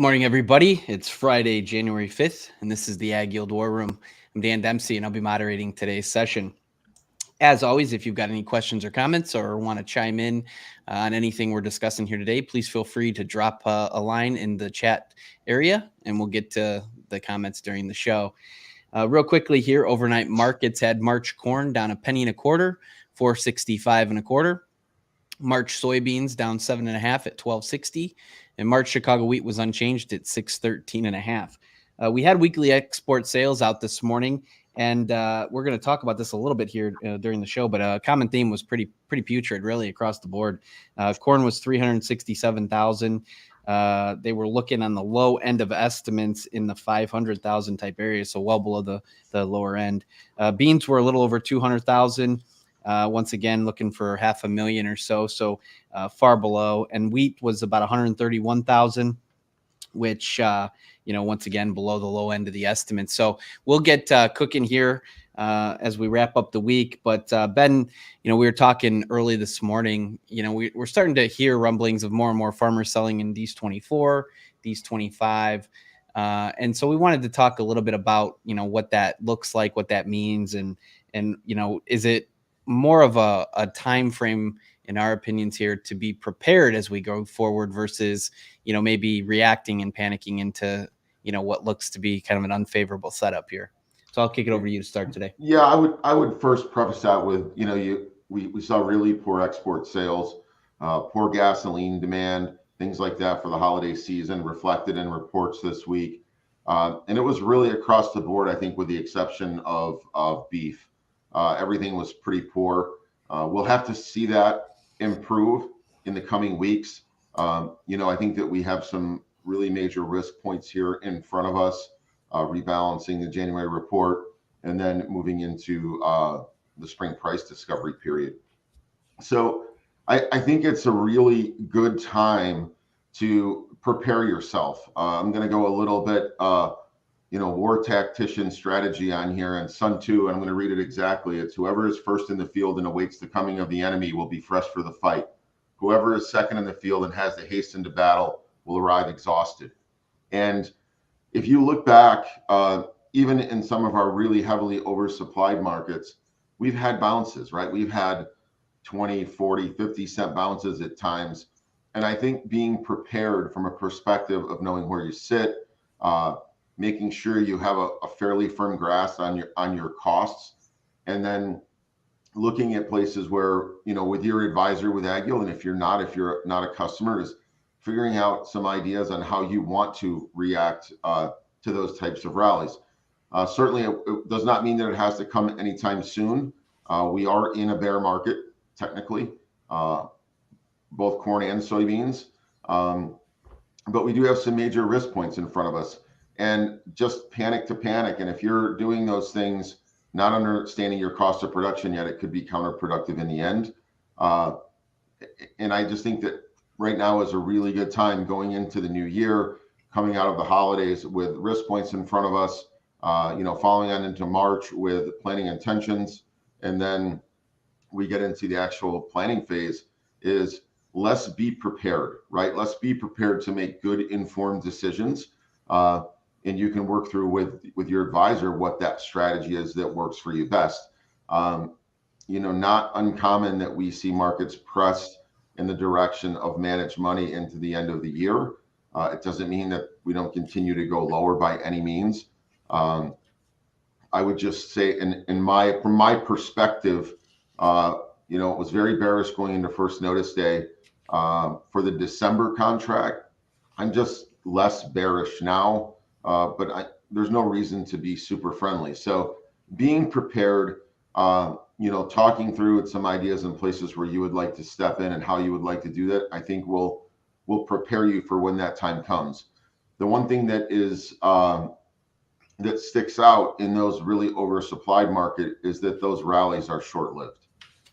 morning, everybody. It's Friday, January 5th, and this is the AgYield War Room. I'm Dan Dempsey, and I'll be moderating today's session. As always, if you've got any questions or comments or want to chime in on anything we're discussing here today, please feel free to drop a line in the chat area, and we'll get to the comments during the show. Real quickly here, overnight markets had March corn down a penny and a quarter, 465 and a quarter. March soybeans down 7.5 at 1260, and March Chicago wheat was unchanged at 613.5. We had weekly export sales out this morning, and we're going to talk about this a little bit here during the show. But a common theme was pretty putrid, really, across the board. Corn was 367,000. They were looking on the low end of estimates in the 500,000 type area, so well below the lower end. Beans were a little over 200,000. Once again, looking for 500,000 or so far below. And wheat was about 131,000, which, once again, below the low end of the estimate. So we'll get cooking here as we wrap up the week. But Ben, we were talking early this morning, we're starting to hear rumblings of more and more farmers selling in these 24, these 25. And so we wanted to talk a little bit about, what that looks like, what that means. And is it more of a time frame, in our opinions here, to be prepared as we go forward versus, maybe reacting and panicking into, what looks to be kind of an unfavorable setup here. So I'll kick it over to you to start today. Yeah, I would first preface that with, we saw really poor export sales, poor gasoline demand, things like that for the holiday season reflected in reports this week. And it was really across the board, I think, with the exception of beef. Everything was pretty poor. We'll have to see that improve in the coming weeks. I think that we have some really major risk points here in front of us, rebalancing the January report and then moving into the spring price discovery period. So I think it's a really good time to prepare yourself. I'm going to go a little bit war tactician strategy on here, and Sun Tzu, and I'm going to read it exactly. It's whoever is first in the field and awaits the coming of the enemy will be fresh for the fight. Whoever is second in the field and has to hasten to battle will arrive exhausted. And if you look back, even in some of our really heavily oversupplied markets, we've had bounces, right? We've had 20, 40, 50 cent bounces at times. And I think being prepared from a perspective of knowing where you sit, making sure you have a fairly firm grasp on your costs, and then looking at places where, with your advisor with AgYield, and if you're not a customer, is figuring out some ideas on how you want to react to those types of rallies. Certainly, it does not mean that it has to come anytime soon. We are in a bear market, technically, both corn and soybeans, but we do have some major risk points in front of us. And just panic to panic. And if you're doing those things, not understanding your cost of production yet, it could be counterproductive in the end. And I just think that right now is a really good time going into the new year, coming out of the holidays with risk points in front of us, following on into March with planning intentions. And then we get into the actual planning phase is let's be prepared, right? Let's be prepared to make good informed decisions. And you can work through with your advisor what that strategy is that works for you best. Not uncommon that we see markets pressed in the direction of managed money into the end of the year. It doesn't mean that we don't continue to go lower by any means. I would just say, from my perspective, it was very bearish going into first notice day. For the December contract, I'm just less bearish now. But there's no reason to be super friendly. So being prepared, talking through some ideas and places where you would like to step in and how you would like to do that, I think will prepare you for when that time comes. The one thing that is that sticks out in those really oversupplied market is that those rallies are short-lived.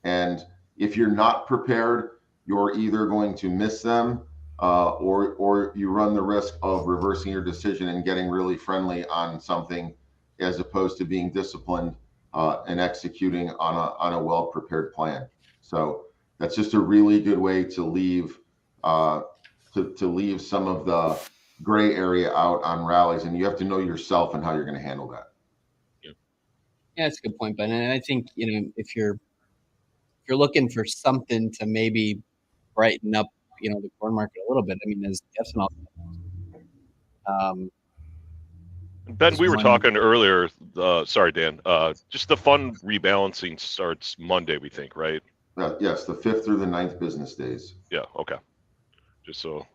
And if you're not prepared, you're either going to miss them or you run the risk of reversing your decision and getting really friendly on something as opposed to being disciplined and executing on a well-prepared plan. So that's just a really good way to leave leave some of gray area out on rallies, and you have to know yourself and how you're going to handle that. Yeah, that's a good point, Ben. And I think, if you're looking for something to maybe brighten up, the corn market a little bit, I mean, there's ethanol. Ben, we were talking earlier. Sorry, Dan. Just the fund rebalancing starts Monday, we think, right? Yes, the 5th through the 9th business days. Yeah. Okay. Just so.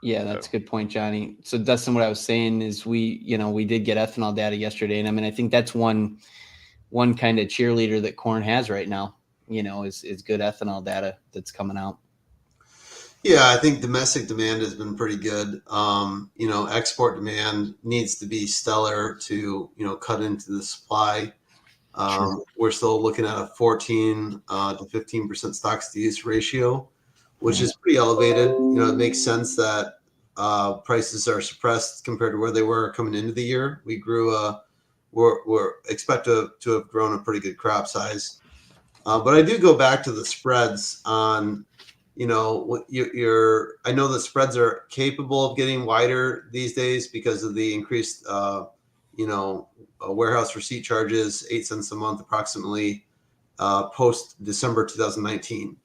Yeah, that's a good point, Johnny. So Dustin, what I was saying is we did get ethanol data yesterday, and I mean, I think that's one kind of cheerleader that corn has right now, is good ethanol data that's coming out. Yeah, I think domestic demand has been pretty good. Export demand needs to be stellar to, cut into the supply. We're still looking at a 14 to 15% stocks to use ratio, which is pretty elevated. It makes sense that prices are suppressed compared to where they were coming into the year. We grew we're expect to have grown a pretty good crop size. But I do go back to the spreads on, I know the spreads are capable of getting wider these days because of the increased, warehouse receipt charges, 8 cents a month approximately, post December 2019.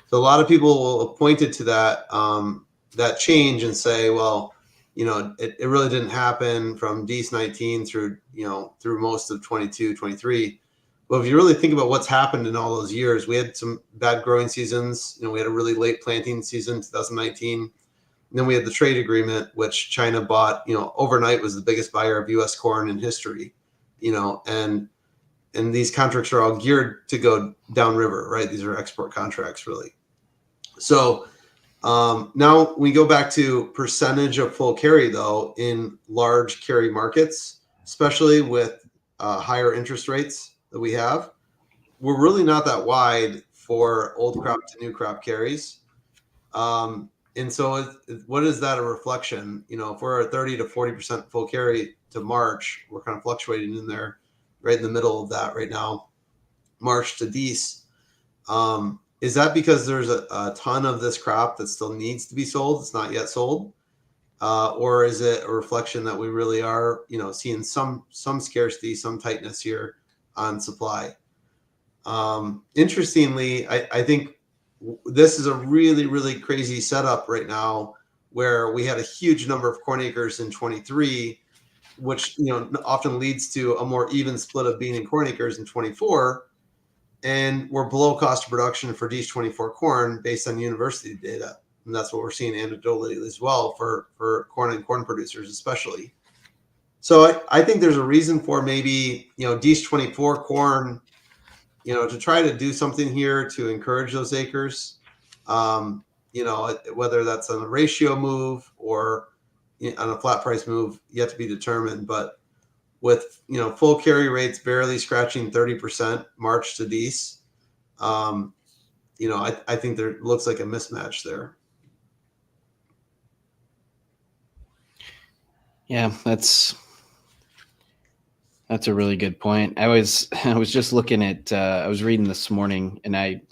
So a lot of people will point it to that change and say, well, it really didn't happen from DC 19 through most of 22, 23. But if you really think about what's happened in all those years, we had some bad growing seasons. We had a really late planting season, 2019. And then we had the trade agreement, which China bought, overnight was the biggest buyer of U.S. corn in history, and these contracts are all geared to go downriver, right? These are export contracts, really. So now we go back to percentage of full carry, though, in large carry markets, especially with higher interest rates that we have. We're really not that wide for old crop to new crop carries. And so what is that a reflection? If we're at 30 to 40% full carry to March, we're kind of fluctuating in there right in the middle of that right now, March to Dece. Is that because there's a ton of this crop that still needs to be sold? It's not yet sold. Or is it a reflection that we really are, seeing some scarcity, some tightness here on supply? Interestingly, I think this is a really, really crazy setup right now where we had a huge number of corn acres in 23, which, often leads to a more even split of bean and corn acres in 24. And we're below cost of production for Dece 24 corn based on university data. And that's what we're seeing anecdotally as well for corn and corn producers, especially. So I think there's a reason for maybe, Dece 24 corn, to try to do something here to encourage those acres, whether that's on a ratio move or on a flat price move, yet to be determined. But with, full carry rates barely scratching 30% March to Dece, I think there looks like a mismatch there. Yeah, that's a really good point. I was just looking at I was reading this morning, and I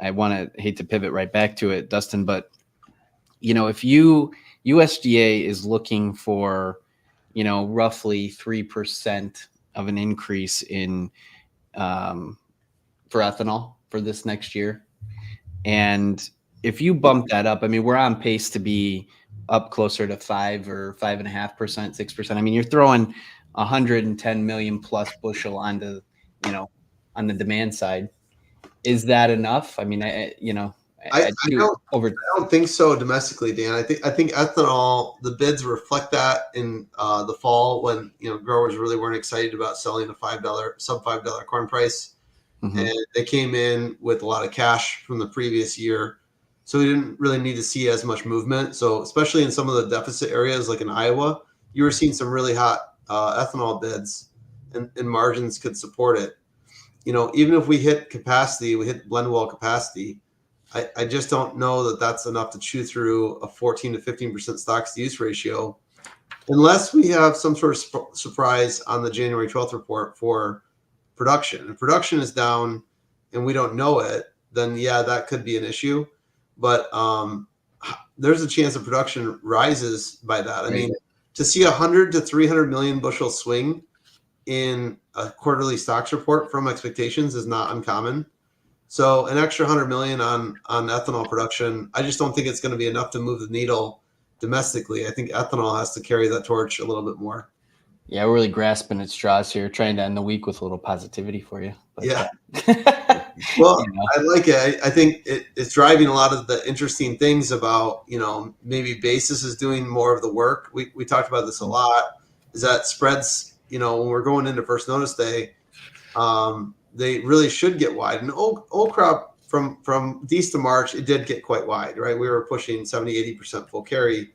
hate to pivot right back to it, Dustin, but if USDA is looking for roughly 3% of an increase in for ethanol for this next year, and if you bump that up, I mean, we're on pace to be up closer to 5 or 5.5%, 6%. I mean, you're throwing 110 million plus bushel onto, on the demand side. Is that enough? I mean, I don't think so domestically, Dan. I think ethanol, the bids reflect that in the fall when, growers really weren't excited about selling a sub $5 corn price. Mm-hmm. And they came in with a lot of cash from the previous year. So we didn't really need to see as much movement. So especially in some of the deficit areas, like in Iowa, you were seeing some really hot ethanol bids, and margins could support it. Even if we hit capacity, we hit blend well capacity, I just don't know that that's enough to chew through a 14 to 15% stocks to use ratio, unless we have some sort of surprise on the January 12th report for production. If production is down and we don't know it, then yeah, that could be an issue. But there's a chance that production rises by that. I mean, to see 100 to 300 million bushel swing in a quarterly stocks report from expectations is not uncommon. So an extra 100 million on ethanol production, I just don't think it's going to be enough to move the needle domestically. I think ethanol has to carry that torch a little bit more. Yeah, we're really grasping at straws here, trying to end the week with a little positivity for you. But, yeah. Well, you know. I like it. I think it's driving a lot of the interesting things about, maybe basis is doing more of the work. We talked about this a lot, is that spreads, when we're going into first notice day, they really should get wide. And old crop from Dece to March, it did get quite wide, right? We were pushing 70, 80% full carry.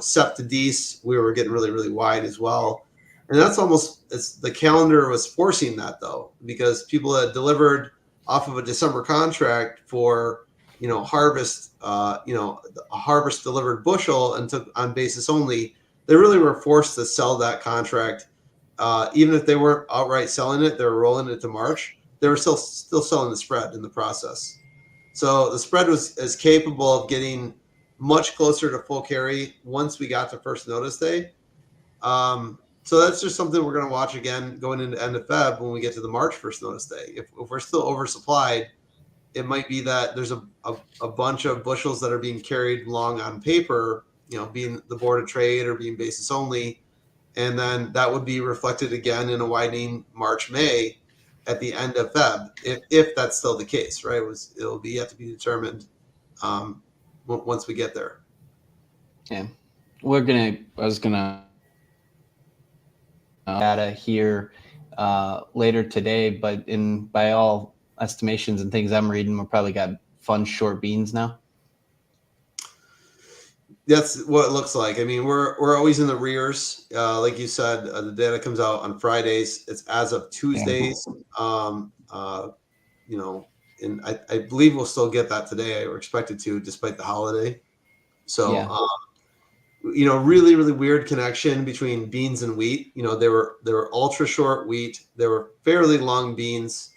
Sep to Dece, we were getting really, really wide as well. And that's the calendar was forcing that though, because people had delivered off of a December contract for, harvest, a harvest delivered bushel and took on basis only. They really were forced to sell that contract. Even if they weren't outright selling it, they were rolling it to March. They were still selling the spread in the process. So the spread was as capable of getting much closer to full carry once we got to first notice day. So that's just something we're going to watch again going into end of Feb when we get to the March first notice day. If we're still oversupplied, it might be that there's a bunch of bushels that are being carried long on paper, being the board of trade or being basis only. And then that would be reflected again in a widening March, May at the end of Feb, if that's still the case, right? It'll be yet to be determined once we get there. Yeah. I was going to data here later today, but by all estimations and things I'm reading, we're probably got fun short beans now. That's what it looks like. I mean, we're always in the rears. Like you said, the data comes out on Fridays. It's as of Tuesdays. And I believe we'll still get that today. We're expected to, despite the holiday. So, really, really weird connection between beans and wheat. They were ultra short wheat. They were fairly long beans,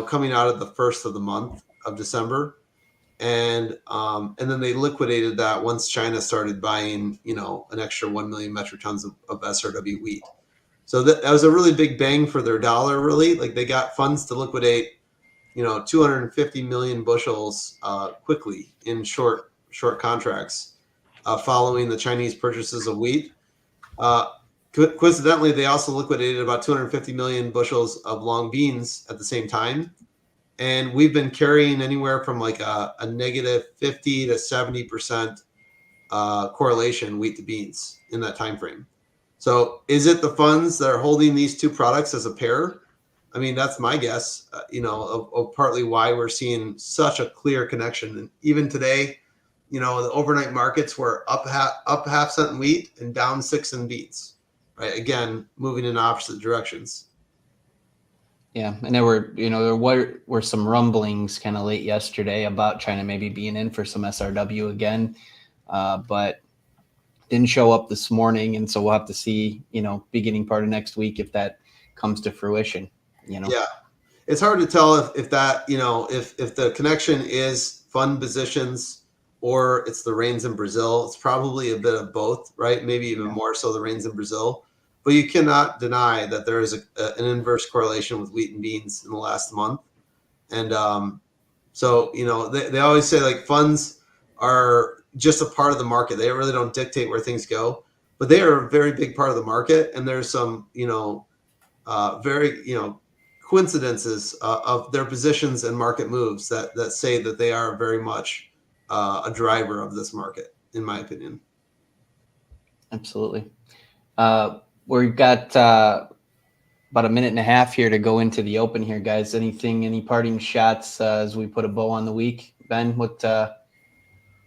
coming out of the first of the month of December. And then they liquidated that once China started buying, an extra 1 million metric tons of SRW wheat. So that was a really big bang for their dollar, really. Like they got funds to liquidate, 250 million bushels quickly in short contracts following the Chinese purchases of wheat. Coincidentally, they also liquidated about 250 million bushels of long beans at the same time. And we've been carrying anywhere from like a negative 50 to 70% correlation wheat to beans in that time frame. So is it the funds that are holding these two products as a pair? I mean, that's my guess, of partly why we're seeing such a clear connection. And even today, the overnight markets were up half cent in wheat and down 6 in beans, right? Again, moving in opposite directions. Yeah, and there were some rumblings kind of late yesterday about China maybe being in for some SRW again, but didn't show up this morning, and so we'll have to see, beginning part of next week if that comes to fruition. Yeah, it's hard to tell if that if the connection is fund positions or it's the rains in Brazil. It's probably a bit of both, right? Maybe even more so the rains in Brazil. But you cannot deny that there is an inverse correlation with wheat and beans in the last month. And so, they always say like funds are just a part of the market. They really don't dictate where things go, but they are a very big part of the market. And there's some, very, coincidences of their positions and market moves that say that they are very much a driver of this market, in my opinion. Absolutely. We've got about a minute and a half here to go into the open here, guys. Any parting shots as we put a bow on the week? Ben, what do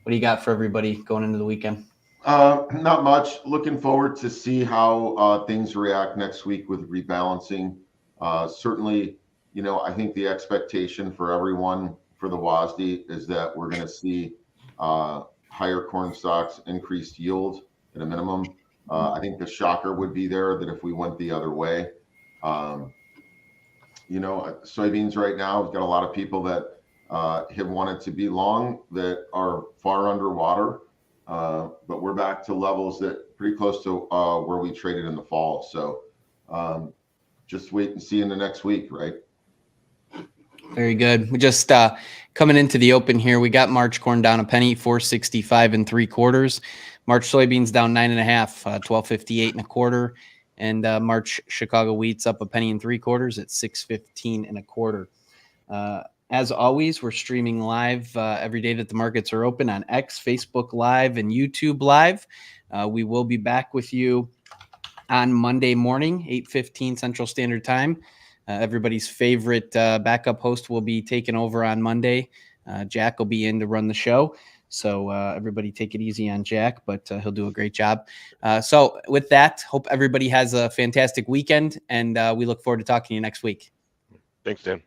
you got for everybody going into the weekend? Not much. Looking forward to see how things react next week with rebalancing. Certainly, I think the expectation for everyone for the WASDE is that we're going to see higher corn stocks, increased yield at a minimum. I think the shocker would be there that if we went the other way, soybeans right now, we've got a lot of people that have wanted to be long that are far underwater, but we're back to levels that pretty close to where we traded in the fall. So just wait and see in the next week, right? Very good. We just coming into the open here. We got March corn down a penny, 465 3/4. March soybeans down 9.5, 1258 1/4. And March Chicago wheat's up a penny 3/4 at 615 1/4. As always, we're streaming live every day that the markets are open on X, Facebook Live, and YouTube Live. We will be back with you on Monday morning, 8:15 Central Standard Time. Everybody's favorite backup host will be taking over on Monday. Jack will be in to run the show. So everybody take it easy on Jack, but he'll do a great job. So with that, hope everybody has a fantastic weekend, and we look forward to talking to you next week. Thanks, Dan.